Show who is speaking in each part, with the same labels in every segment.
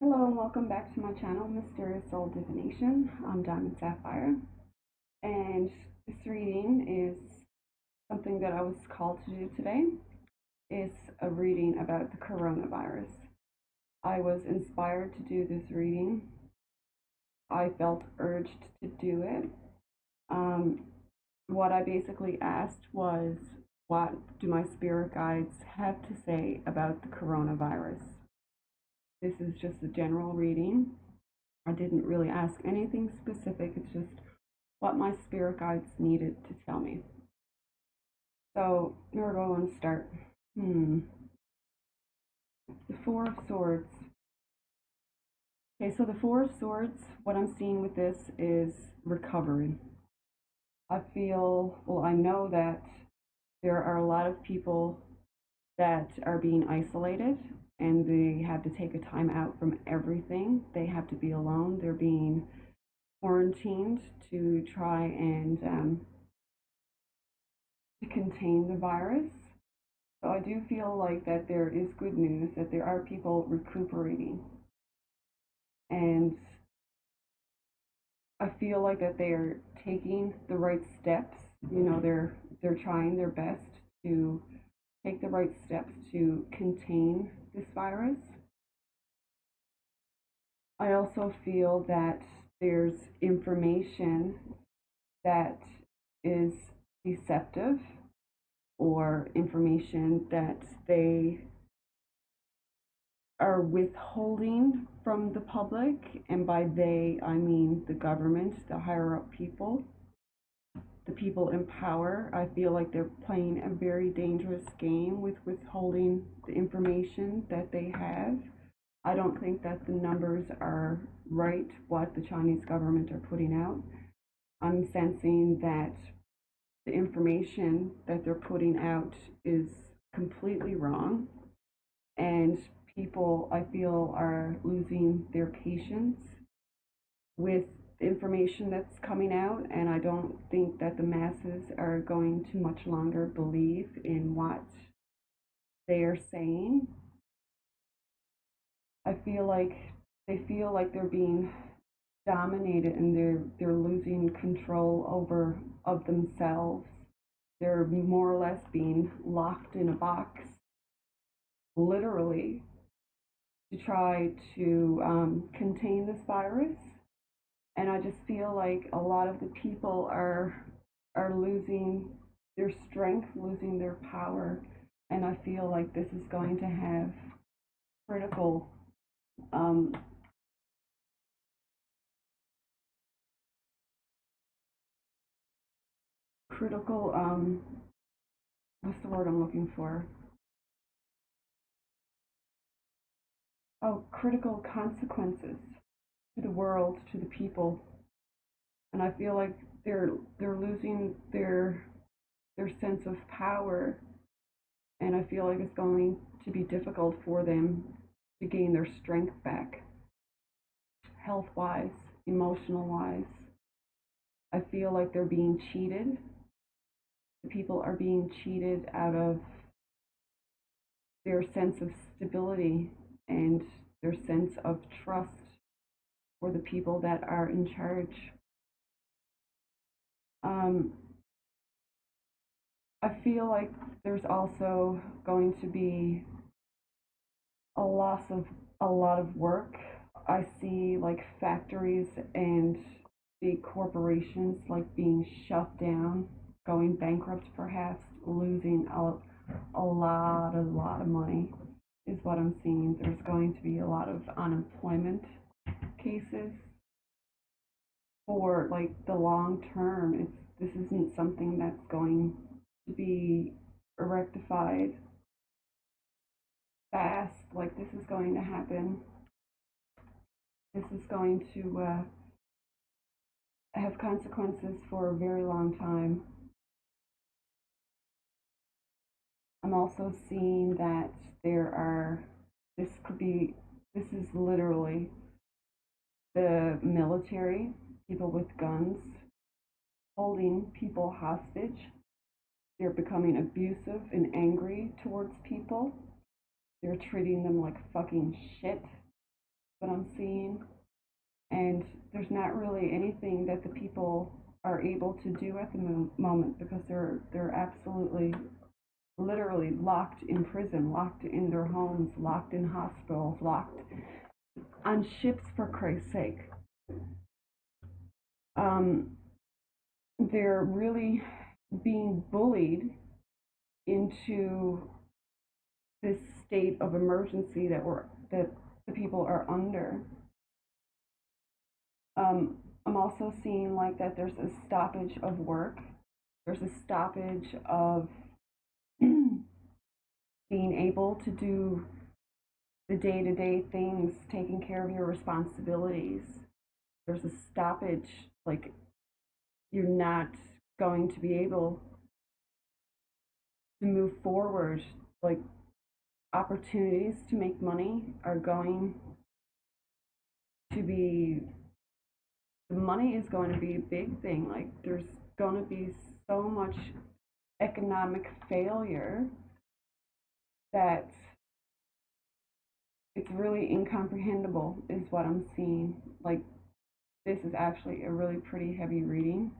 Speaker 1: Hello and welcome back to my channel, Mysterious Soul Divination. I'm Diamond Sapphire, and this reading is something that I was called to do today. It's a reading about the coronavirus. I was inspired to do this reading. I felt urged to do it. Um, what I basically asked was, what do my spirit guides have to say about the coronavirus? This is just a general reading. I didn't really ask anything specific. It's just what my spirit guides needed to tell me. So, where do I want to start? The Four of Swords. Okay, so the Four of Swords, what I'm seeing with this is recovery. I know that there are a lot of people that are being isolated and they have to take a time out from everything. They have to be alone. They're being quarantined to try and to contain the virus. So I do feel like that there is good news, that there are people recuperating. And I feel like that they are taking the right steps. They're trying their best to take the right steps to contain this virus. I also feel that there's information that is deceptive or information that they are withholding from the public, and by they, I mean the government, the higher up people, the people in power. I feel like they're playing a very dangerous game with withholding the information that they have. I don't think that the numbers are right, what the Chinese government are putting out. I'm sensing that the information that they're putting out is completely wrong, and people, I feel, are losing their patience with the information that's coming out, and I don't think that the masses are going to much longer believe in what they are saying. I feel like they're being dominated, and they're losing control over of themselves. They're more or less being locked in a box, literally, to try to contain this virus. And I just feel like a lot of the people are losing their strength, losing their power, and I feel like this is going to have critical um, critical what's the word I'm looking for? Oh, critical consequences to the world, to the people, and I feel like they're losing their sense of power, and I feel like it's going to be difficult for them to gain their strength back, health wise, emotional wise. I feel like they're being cheated. The people are being cheated out of their sense of stability and their sense of trust for the people that are in charge. Um, I feel like there's also going to be a loss of a lot of work. I see like factories and big corporations like being shut down, going bankrupt perhaps, losing a lot of money is what I'm seeing. There's going to be a lot of unemployment cases for like the long term. This isn't something that's going to be rectified fast. Like this is going to happen. This is going to have consequences for a very long time. I'm also seeing that there are, this could be, this is literally the military, people with guns, holding people hostage. They're becoming abusive and angry towards people. They're treating them like fucking shit. what I'm seeing. And there's not really anything that the people are able to do at the moment because they're absolutely literally locked in prison, locked in their homes, locked in hospitals, locked on ships, for Christ's sake. Um, they're really being bullied into this state of emergency that the people are under. I'm also seeing like that there's a stoppage of work. There's a stoppage of being able to do the day-to-day things, taking care of your responsibilities. There's a stoppage, like you're not going to be able to move forward. Like opportunities to make money are going to be, the money is going to be a big thing. Like there's going to be so much economic failure that it's really incomprehensible, is what I'm seeing. Like this is actually a really pretty heavy reading.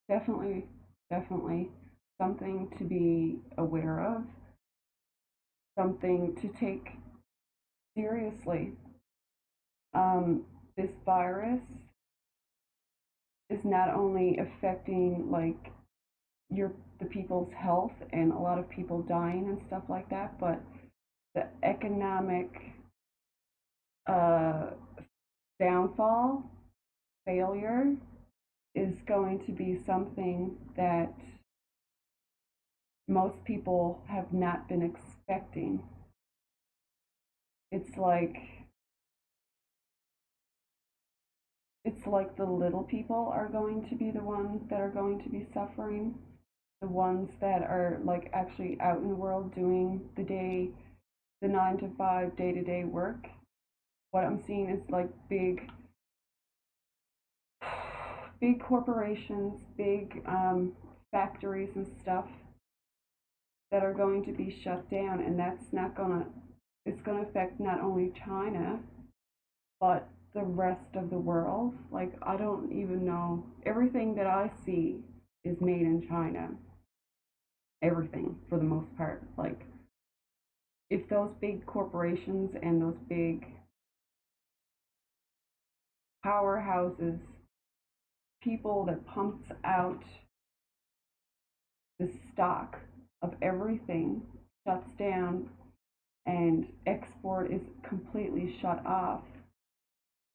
Speaker 1: Definitely, definitely something to be aware of, something to take seriously. This virus is not only affecting like the people's health and a lot of people dying and stuff like that, but the economic uh, downfall, failure is going to be something that most people have not been expecting. It's like the little people are going to be the ones that are going to be suffering, the ones that are like actually out in the world doing the 9 to 5 day-to-day work. What I'm seeing is like big corporations, big factories and stuff that are going to be shut down, and that's not gonna, it's gonna affect not only China, but the rest of the world. Like, I don't even know. Everything that I see is made in China. Everything, for the most part. Like, if those big corporations and those big powerhouses, people that pumps out the stock of everything, shuts down and export is completely shut off,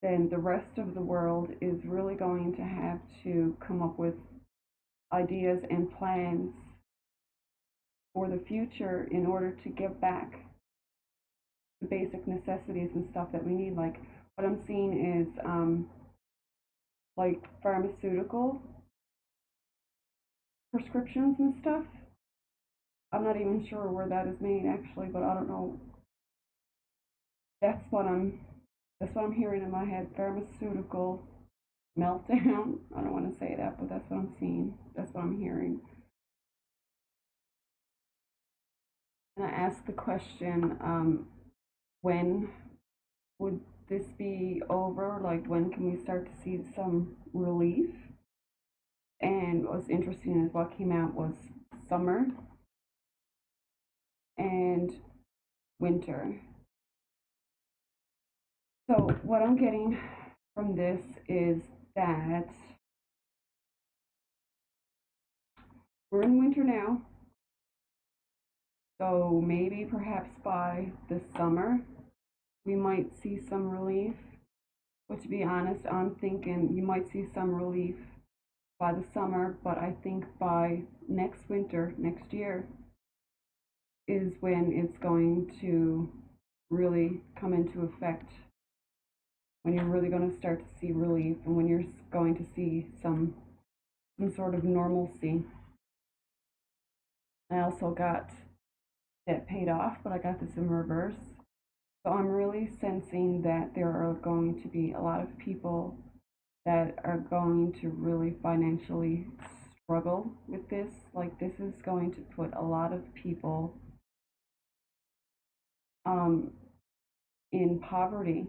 Speaker 1: then the rest of the world is really going to have to come up with ideas and plans for the future in order to give back the basic necessities and stuff that we need. Like what I'm seeing is like pharmaceutical prescriptions and stuff. I'm not even sure where that is made actually, but I don't know. That's what I'm hearing in my head. Pharmaceutical meltdown. I don't want to say that, but that's what I'm seeing. That's what I'm hearing. And I asked the question, when would this be over? Like, when can we start to see some relief? And what was interesting is what came out was summer and winter. So, what I'm getting from this is that we're in winter now. So, maybe perhaps by the summer, we might see some relief. But to be honest, I'm thinking you might see some relief by the summer, but I think by next winter, next year, is when it's going to really come into effect, when you're really going to start to see relief and when you're going to see some sort of normalcy. I also got debt paid off, but I got this in reverse. So I'm really sensing that there are going to be a lot of people that are going to really financially struggle with this. Like, this is going to put a lot of people in poverty,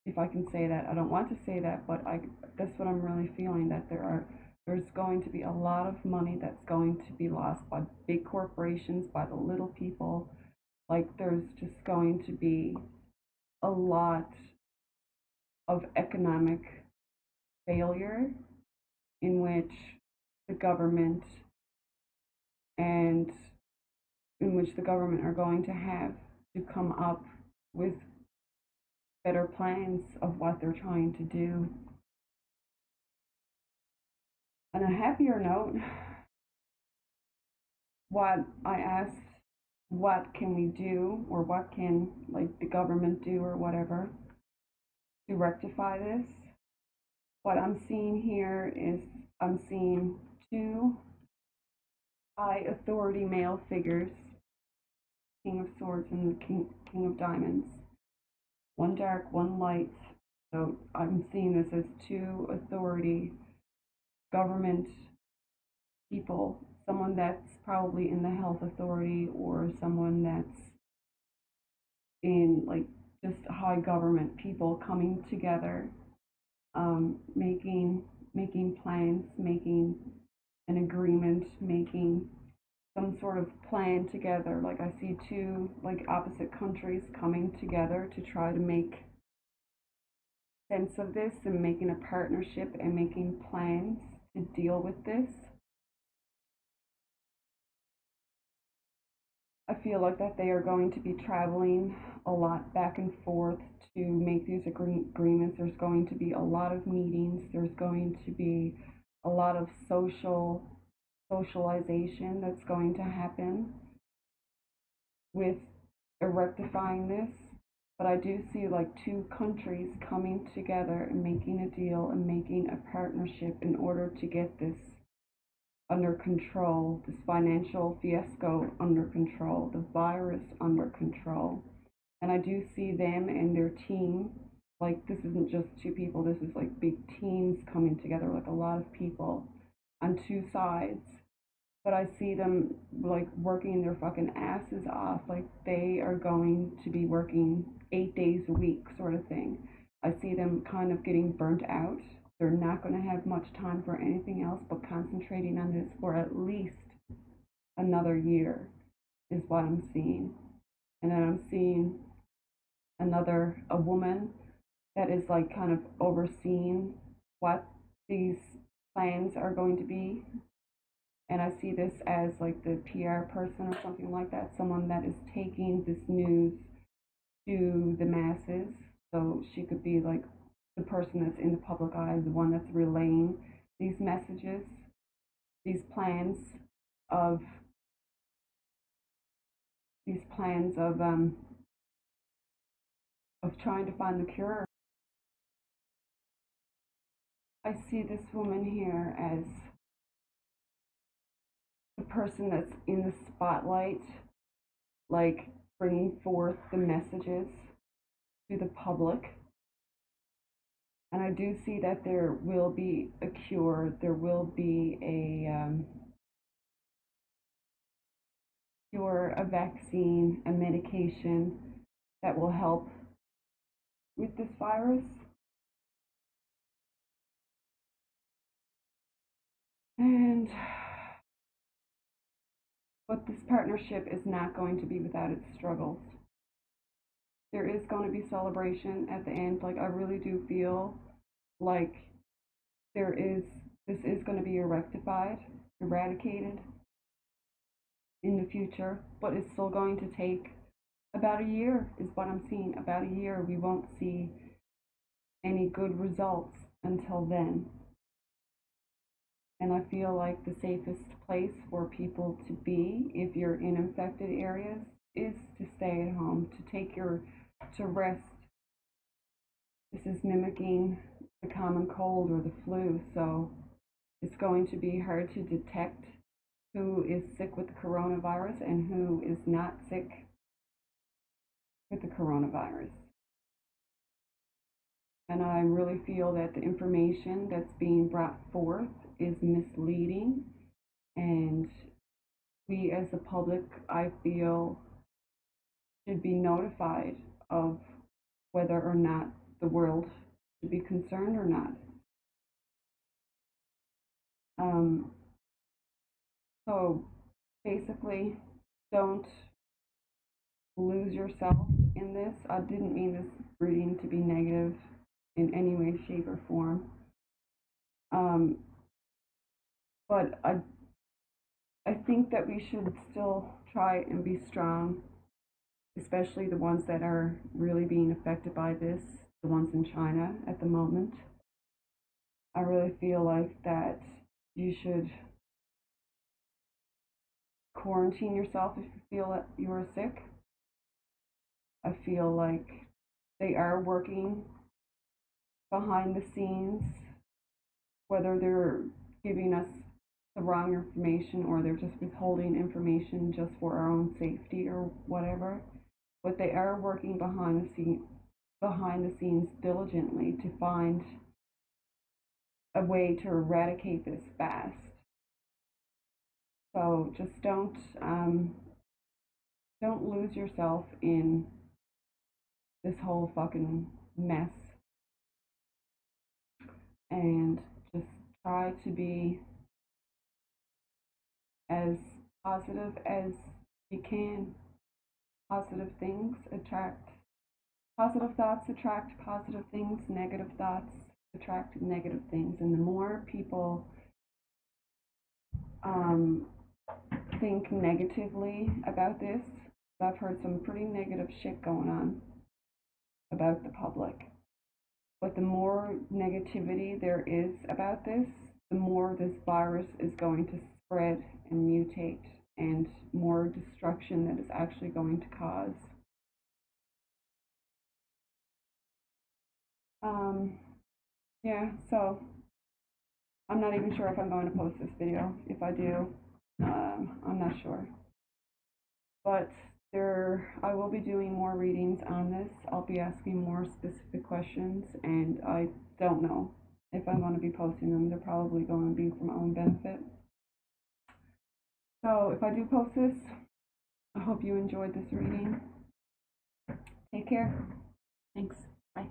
Speaker 1: if I can say that. I don't want to say that, but that's what I'm really feeling, that there's going to be a lot of money that's going to be lost by big corporations, by the little people. Like there's just going to be a lot of economic failure in which the government and in which the government are going to have to come up with better plans of what they're trying to do. On a happier note, what I asked, what can we do, or what can like the government do, or whatever, to rectify this? What I'm seeing here is I'm seeing two high authority male figures, King of Swords and the King of Diamonds. One dark, one light. So I'm seeing this as two authority government people, someone that's probably in the health authority or someone that's in like just high government people coming together, making plans, making an agreement, making some sort of plan together. Like I see two like opposite countries coming together to try to make sense of this and making a partnership and making plans to deal with this. I feel like that they are going to be traveling a lot back and forth to make these agreements. There's going to be a lot of meetings. There's going to be a lot of socialization that's going to happen with rectifying this. But I do see like two countries coming together and making a deal and making a partnership in order to get this under control, this financial fiasco under control, the virus under control. And I do see them and their team, like this isn't just two people, this is like big teams coming together, like a lot of people on two sides. But I see them like working their fucking asses off, like they are going to be working 8 days a week, sort of thing. I see them kind of getting burnt out. They're not going to have much time for anything else but concentrating on this for at least another year, is what I'm seeing. And then I'm seeing a woman that is like kind of overseeing what these plans are going to be. And I see this as like the PR person or something like that, someone that is taking this news to the masses. So she could be like the person that's in the public eye, the one that's relaying these messages, these plans of these plans of trying to find the cure. I see this woman here as the person that's in the spotlight, like bringing forth the messages to the public. And I do see that there will be a cure, there will be a cure, a vaccine, a medication that will help with this virus. And but this partnership is not going to be without its struggles. There is going to be celebration at the end. Like I really do feel like this is going to be rectified, eradicated in the future, but it's still going to take about a year, is what I'm seeing. About a year. We won't see any good results until then. And I feel like the safest place for people to be if you're in infected areas is to stay at home, to rest. This is mimicking the common cold or the flu, so it's going to be hard to detect who is sick with the coronavirus and who is not sick with the coronavirus. And I really feel that the information that's being brought forth is misleading, and we as the public, I feel, should be notified of whether or not the world should be concerned or not. Um, so basically, don't lose yourself in this. I didn't mean this reading to be negative in any way, shape, or form. Um, but I think that we should still try and be strong, especially the ones that are really being affected by this, the ones in China at the moment. I really feel like that you should quarantine yourself if you feel that you are sick. I feel like they are working behind the scenes, whether they're giving us the wrong information or they're just withholding information just for our own safety or whatever. But they are working behind the scenes diligently to find a way to eradicate this fast. So just don't lose yourself in this whole fucking mess, and just try to be as positive as you can. Positive things attract positive thoughts, attract positive things, negative thoughts attract negative things. And the more people um, think negatively about this, I've heard some pretty negative shit going on about the public. But the more negativity there is about this, the more this virus is going to spread and mutate, and more destruction that is actually going to cause. Yeah, so I'm not even sure if I'm going to post this video. If I do, I'm not sure. But I will be doing more readings on this. I'll be asking more specific questions, and I don't know if I'm going to be posting them. They're probably going to be for my own benefit. So if I do post this, I hope you enjoyed this reading. Take care. Thanks. Bye.